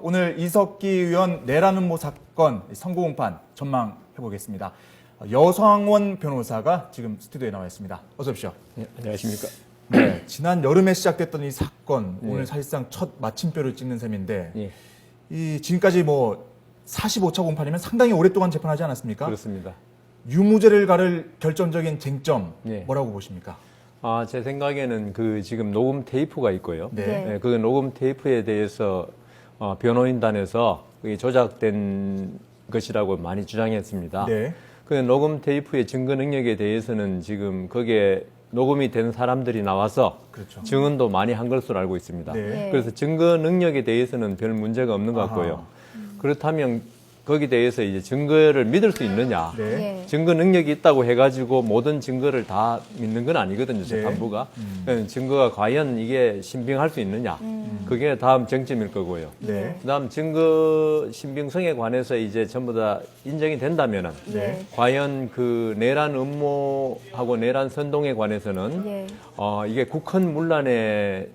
오늘 이석기 의원 내란 음모 사건 선고 공판 전망해 보겠습니다. 여성원 변호사가 지금 스튜디오에 나와 있습니다. 어서 오십시오. 네, 안녕하십니까. 네, 지난 여름에 시작됐던 이 사건, 네. 오늘 사실상 첫 마침표를 찍는 셈인데, 예, 이 지금까지 뭐 45차 공판이면 상당히 오랫동안 재판하지 않았습니까? 그렇습니다. 유무죄를 가를 결정적인 쟁점 네. 뭐라고 보십니까? 제 생각에는 그 지금 녹음 테이프가 있고요. 네. 그 녹음 테이프에 대해서 변호인단에서 그게 조작된 것이라고 많이 주장했습니다. 네. 그 녹음 테이프의 증거 능력에 대해서는 지금 거기에 녹음이 된 사람들이 나와서 그렇죠. 증언도 많이 한 것으로 알고 있습니다. 네. 그래서 증거 능력에 대해서는 별 문제가 없는 것 같고요. 그렇다면 거기에 대해서 이제 증거를 믿을 수 있느냐? 네. 증거 능력이 있다고 해가지고 모든 증거를 다 믿는 건 아니거든요, 재판부가. 증거가 과연 이게 신빙할 수 있느냐? 그게 다음 쟁점일 거고요. 네. 그다음 증거 신빙성에 관해서 이제 전부 다 인정이 된다면은 네. 과연 그 내란 음모하고 내란 선동에 관해서는 이게 국헌 문란의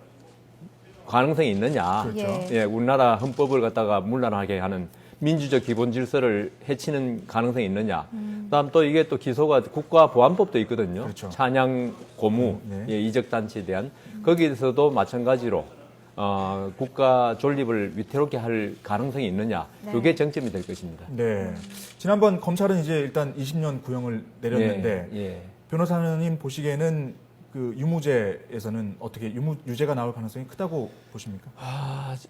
가능성이 있느냐? 그렇죠. 예, 우리나라 헌법을 갖다가 문란하게 하는 민주적 기본 질서를 해치는 가능성이 있느냐. 그다음 또 이게 또 기소가 국가보안법도 있거든요. 그렇죠. 찬양 고무 네. 예, 이적 단체에 대한 거기에서도 마찬가지로 국가 존립을 위태롭게 할 가능성이 있느냐. 네. 이게 정점이 될 것입니다. 네. 지난번 검찰은 이제 일단 20년 구형을 내렸는데, 예. 변호사님 보시기에는 그 유무죄에서는 어떻게 유죄가 나올 가능성이 크다고 보십니까?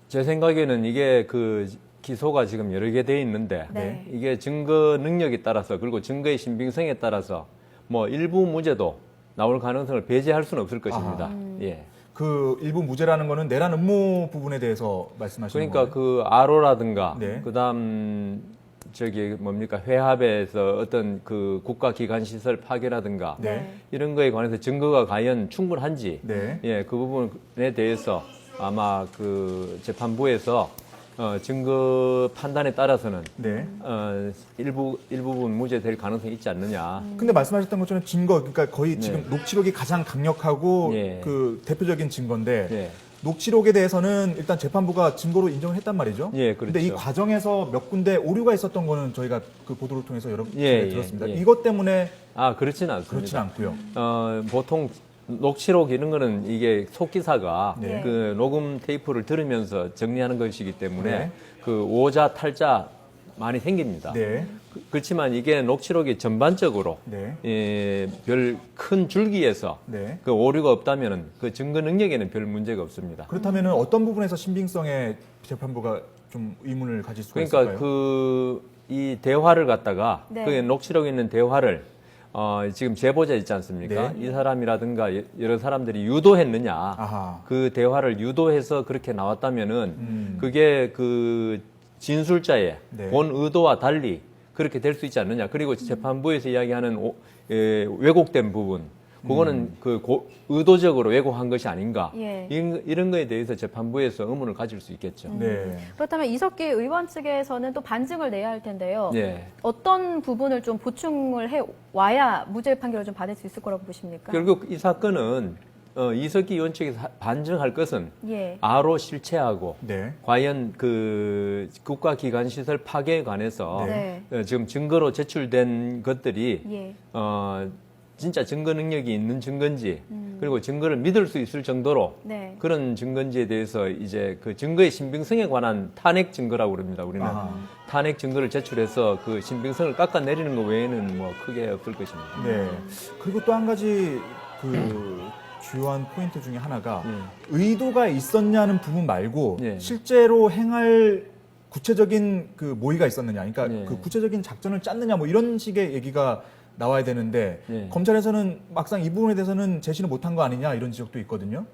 제 생각에는 이게 그 기소가 지금 여러 개 돼 있는데 네. 이게 증거 능력에 따라서 그리고 증거의 신빙성에 따라서 뭐 일부 무죄도 나올 가능성을 배제할 수는 없을 것입니다. 예. 그 일부 무죄라는 거는 내란 음모 부분에 대해서 말씀하시는 그러니까 거예요? 그 아로라든가 네. 그다음 저기 뭡니까 회합에서 어떤 그 국가 기관 시설 파괴라든가 네. 이런 거에 관해서 증거가 과연 충분한지 네. 예, 그 부분에 대해서 아마 그 재판부에서 증거 판단에 따라서는 네. 일부분 무죄될 가능성이 있지 않느냐. 근데 말씀하셨던 것처럼 증거, 그러니까 거의 지금 녹취록이 가장 강력하고 네. 그 대표적인 증거인데, 예. 녹취록에 대해서는 일단 재판부가 증거로 인정을 했단 말이죠. 예, 그렇죠. 근데 이 과정에서 몇 군데 오류가 있었던 거는 저희가 그 보도를 통해서 여러 번 예, 들었습니다. 예. 이것 때문에 그렇지는 않습니다. 그렇진 않고요. 보통 녹취록 이런 거는 이게 속기사가 네. 그 녹음 테이프를 들으면서 정리하는 것이기 때문에 네. 그 오자 탈자 많이 생깁니다. 네. 그렇지만 이게 녹취록이 전반적으로 네. 별 큰 줄기에서 네. 그 오류가 없다면은 그 증거 능력에는 별 문제가 없습니다. 그렇다면 어떤 부분에서 신빙성에 재판부가 좀 의문을 가질 수가 그러니까 있을까요? 이 대화를 갖다가 네. 그 녹취록에 있는 대화를 지금 제보자 있지 않습니까? 네. 이 사람이라든가 여러 사람들이 유도했느냐? 아하. 그 대화를 유도해서 그렇게 나왔다면은 그게 그 진술자의 네. 본 의도와 달리 그렇게 될 수 있지 않느냐? 그리고 재판부에서 이야기하는 왜곡된 부분, 그거는 의도적으로 왜곡한 것이 아닌가? 예. 이런 거에 대해서 재판부에서 의문을 가질 수 있겠죠. 네. 그렇다면 이석기 의원 측에서는 또 반증을 내야 할 텐데요. 예. 어떤 부분을 좀 보충을 해 와야 무죄 판결을 좀 받을 수 있을 거라고 보십니까? 결국 이 사건은 이석기 의원 측에서 반증할 것은 예. 아로 실체하고 네. 과연 그 국가기관 시설 파괴에 관해서 네. 지금 증거로 제출된 것들이 예. 진짜 증거 능력이 있는 증거인지 그리고 증거를 믿을 수 있을 정도로 네. 그런 증거인지에 대해서 이제 그 증거의 신빙성에 관한 탄핵 증거라고 그럽니다. 우리는 아하. 탄핵 증거를 제출해서 그 신빙성을 깎아내리는 것 외에는 뭐 크게 없을 것입니다. 네. 그리고 또 한 가지 그 주요한 포인트 중에 하나가 의도가 있었냐는 부분 말고 예. 실제로 행할 구체적인 그 모의가 있었느냐, 그러니까 예. 그 구체적인 작전을 짰느냐, 뭐 이런 식의 얘기가 나와야 되는데 예. 검찰에서는 막상 이 부분에 대해서는 제시를 못한 거 아니냐 이런 지적도 있거든요.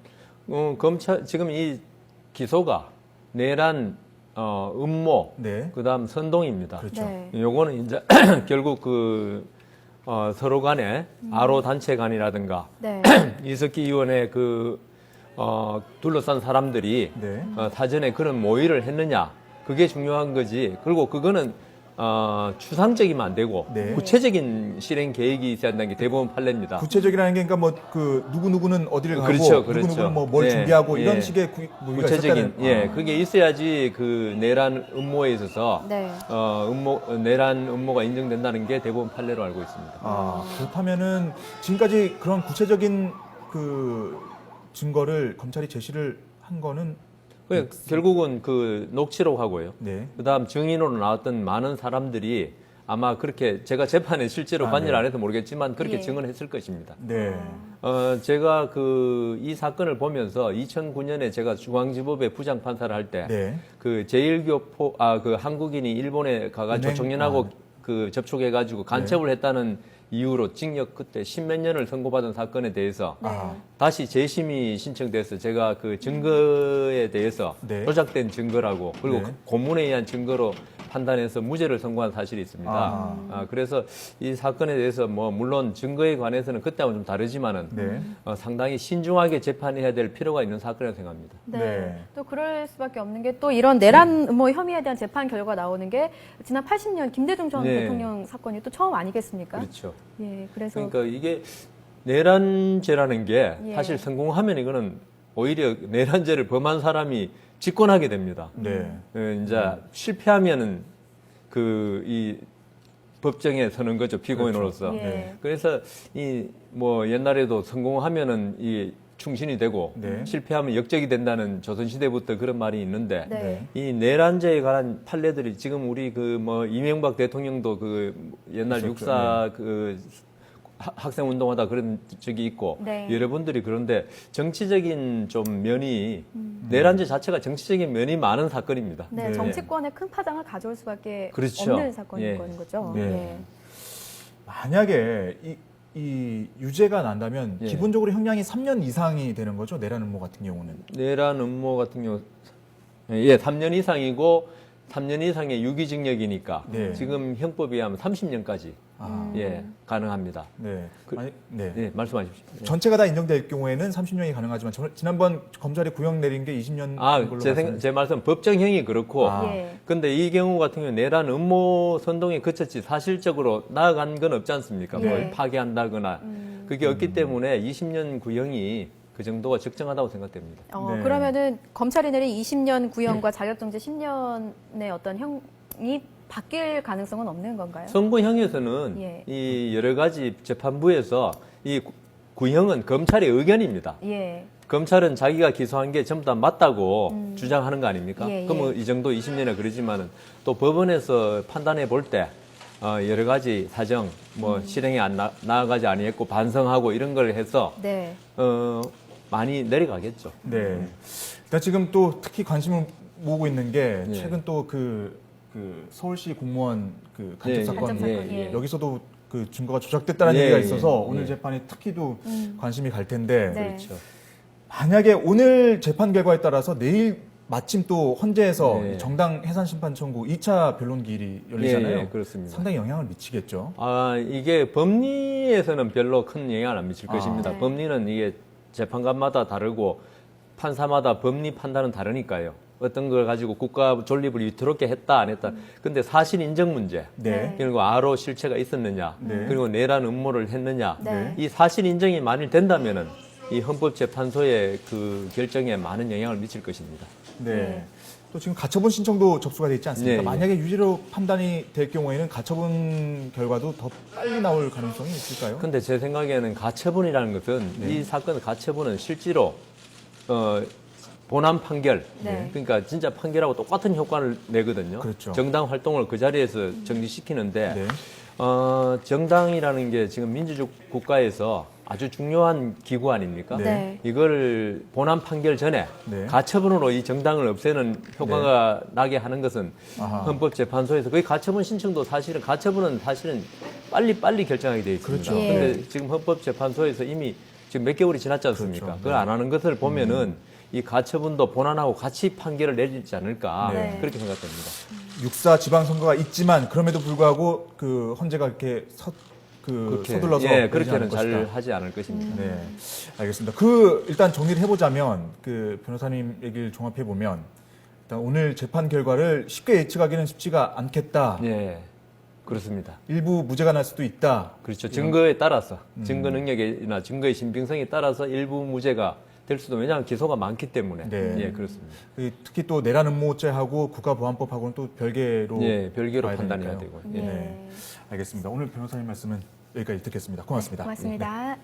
검찰 지금 이 기소가 내란 음모 네. 그다음 선동입니다. 그렇죠. 네. 요거는 이제 결국 서로 간에 아로 단체 간이라든가 네. 이석기 의원의 둘러싼 사람들이 네. 사전에 그런 모의를 했느냐 그게 중요한 거지. 그리고 그거는 추상적이면 안 되고 네. 구체적인 실행 계획이 있어야 한다는 게 대법원 판례입니다. 구체적이라는 게 그러니까 뭐 그 누구누구는 어디를 가고 그렇죠, 누구누구는 그렇죠. 뭐 뭘 예, 준비하고 예. 이런 식의 무기가 구체적인 있었다는. 예 그게 있어야지 그 내란 음모에 있어서 네. 내란 음모가 인정된다는 게 대법원 판례로 알고 있습니다. 그렇다면은 지금까지 그런 구체적인 그 증거를 검찰이 제시를 한 거는 결국은 그 녹취록 하고요. 네. 그다음 증인으로 나왔던 많은 사람들이 아마 그렇게 제가 재판에 실제로 관여를 네. 안 해서 모르겠지만 그렇게 예. 증언했을 것입니다. 네. 제가 이 사건을 보면서 2009년에 제가 중앙지법에 부장판사를 할 때 네. 그 그 한국인이 일본에 가가지고 은행? 청년하고 그 접촉해가지고 간첩을 했다는 이유로 징역 그때 10몇 년을 선고받은 사건에 대해서 네. 다시 재심이 신청돼서 제가 그 증거에 대해서 네. 조작된 증거라고 그리고 네. 그 고문에 의한 증거로 판단해서 무죄를 선고한 사실이 있습니다. 그래서 이 사건에 대해서 뭐 물론 증거에 관해서는 그때하고는 좀 다르지만은 네. 상당히 신중하게 재판해야 될 필요가 있는 사건이라고 생각합니다. 네. 네. 또 그럴 수밖에 없는 게 또 이런 내란 음모 혐의에 대한 재판 결과 나오는 게 지난 80년 김대중 전 네. 대통령 사건이 또 처음 아니겠습니까? 그렇죠. 예, 그래서 그러니까 이게 내란죄라는 게 예. 사실 성공하면 이거는 오히려 내란죄를 범한 사람이 집권하게 됩니다. 네. 이제 실패하면은 이 법정에 서는 거죠 피고인으로서. 그렇죠. 예. 그래서 이 뭐 옛날에도 성공하면은 이 충신이 되고 네. 실패하면 역적이 된다는 조선시대부터 그런 말이 있는데 네. 이 내란죄에 관한 판례들이 지금 우리 그 뭐 이명박 대통령도 그 옛날 있었죠. 육사 그 학생 운동하다 그런 적이 있고 네. 여러분들이 그런데 정치적인 좀 면이 내란죄 자체가 정치적인 면이 많이 사건입니다. 네, 네. 정치권에 큰 파장을 가져올 수밖에 그렇죠. 없는 사건인 예. 거죠. 네. 예. 만약에 이 유죄가 난다면 예. 기본적으로 형량이 3년 이상이 되는 거죠. 내란 음모 같은 경우는. 내란 음모 같은 경우 3년 이상이고 3년 이상의 유기징역이니까 네. 지금 형법에 하면 30년까지 아. 가능합니다. 네. 네. 네, 말씀하십시오. 네. 전체가 다 인정될 경우에는 30년이 가능하지만 지난번 검찰이 구형 내린 게 20년 걸로 제 말씀 법정형이 그렇고 예. 근데 이 경우 같은 경우는 내란 음모 선동에 그쳤지 사실적으로 나아간 건 없지 않습니까? 예. 뭘 파괴한다거나 그게 없기 때문에 20년 구형이 그 정도가 적정하다고 생각됩니다. 네. 그러면은 검찰이 내린 20년 구형과 자격정지 10년의 어떤 형이 바뀔 가능성은 없는 건가요? 선고형에서는 예. 이 여러 가지 재판부에서 이 구형은 검찰의 의견입니다. 예. 검찰은 자기가 기소한 게 전부 다 맞다고 주장하는 거 아닙니까? 예, 예. 그러면 이 정도 20년이나 그러지만은 또 법원에서 판단해 볼 때 여러 가지 사정, 뭐 실행이 안 나아가지 아니했고 반성하고 이런 걸 해서 네. 많이 내려가겠죠. 네. 일단 지금 또 특히 관심을 모으고 있는 게 예. 최근 또 그 서울시 공무원 그 간첩 예, 사건 간첩 사건, 예. 여기서도 그 증거가 조작됐다는 예, 얘기가 예, 있어서 예. 오늘 재판이 특히 또 관심이 갈 텐데 네. 그렇죠. 만약에 오늘 재판 결과에 따라서 내일 마침 또 헌재에서 네. 정당 해산 심판 청구 2차 변론 기일이 열리잖아요. 예, 그렇습니다. 상당히 영향을 미치겠죠. 이게 법리에서는 별로 큰 영향을 안 미칠 것입니다. 네. 법리는 이게 재판관마다 다르고 판사마다 법리 판단은 다르니까요. 어떤 걸 가지고 국가 존립을 위태롭게 했다 안 했다. 근데 사실 인정 문제. 네. 그리고 아로 실체가 있었느냐. 네. 그리고 내란 음모를 했느냐. 네. 이 사실 인정이 만일 된다면은 이 헌법재판소의 그 결정에 많은 영향을 미칠 것입니다. 네. 네. 또 지금 가처분 신청도 접수가 돼 있지 않습니까? 네, 만약에 유죄로 판단이 될 경우에는 가처분 결과도 더 빨리 나올 가능성이 있을까요? 근데 제 생각에는 가처분이라는 것은 네. 이 사건 가처분은 실제로 본안 판결, 네. 그러니까 진짜 판결하고 똑같은 효과를 내거든요. 그렇죠. 정당 활동을 그 자리에서 정지시키는데 네. 정당이라는 게 지금 민주주의 국가에서 아주 중요한 기구 아닙니까? 네. 네. 이걸 본안 판결 전에 네. 가처분으로 이 정당을 없애는 효과가 나게 하는 것은 아하. 헌법재판소에서 거의 가처분 신청도 사실은 가처분은 사실은 빨리 결정하게 돼 있습니다. 그렇죠. 예. 근데 지금 헌법재판소에서 이미 지금 몇 개월이 지났지 않습니까? 그렇죠. 그걸 안 하는 것을 보면은 이 가처분도 본안하고 같이 판결을 내리지 않을까 네. 그렇게 생각됩니다. 육사 지방선거가 있지만 그럼에도 불구하고 그 헌재가 이렇게 서둘러서 예, 내리지 그렇게는 않을 잘 것이다. 하지 않을 것입니다. 네, 알겠습니다. 일단 정리를 해보자면 그 변호사님 얘기를 종합해 보면 일단 오늘 재판 결과를 쉽게 예측하기는 쉽지가 않겠다. 예, 그렇습니다. 일부 무죄가 날 수도 있다. 그렇죠. 증거에 따라서 증거 능력이나 증거의 신빙성에 따라서 일부 무죄가 될 수도 왜냐하면 기소가 많기 때문에 네. 예 그렇습니다. 특히 또 내란 음모죄하고 국가보안법하고는 또 별개로 예 별개로 봐야 판단해야 되니까요. 되고. 예. 네. 알겠습니다. 오늘 변호사님 말씀은 여기까지 듣겠습니다. 고맙습니다. 고맙습니다.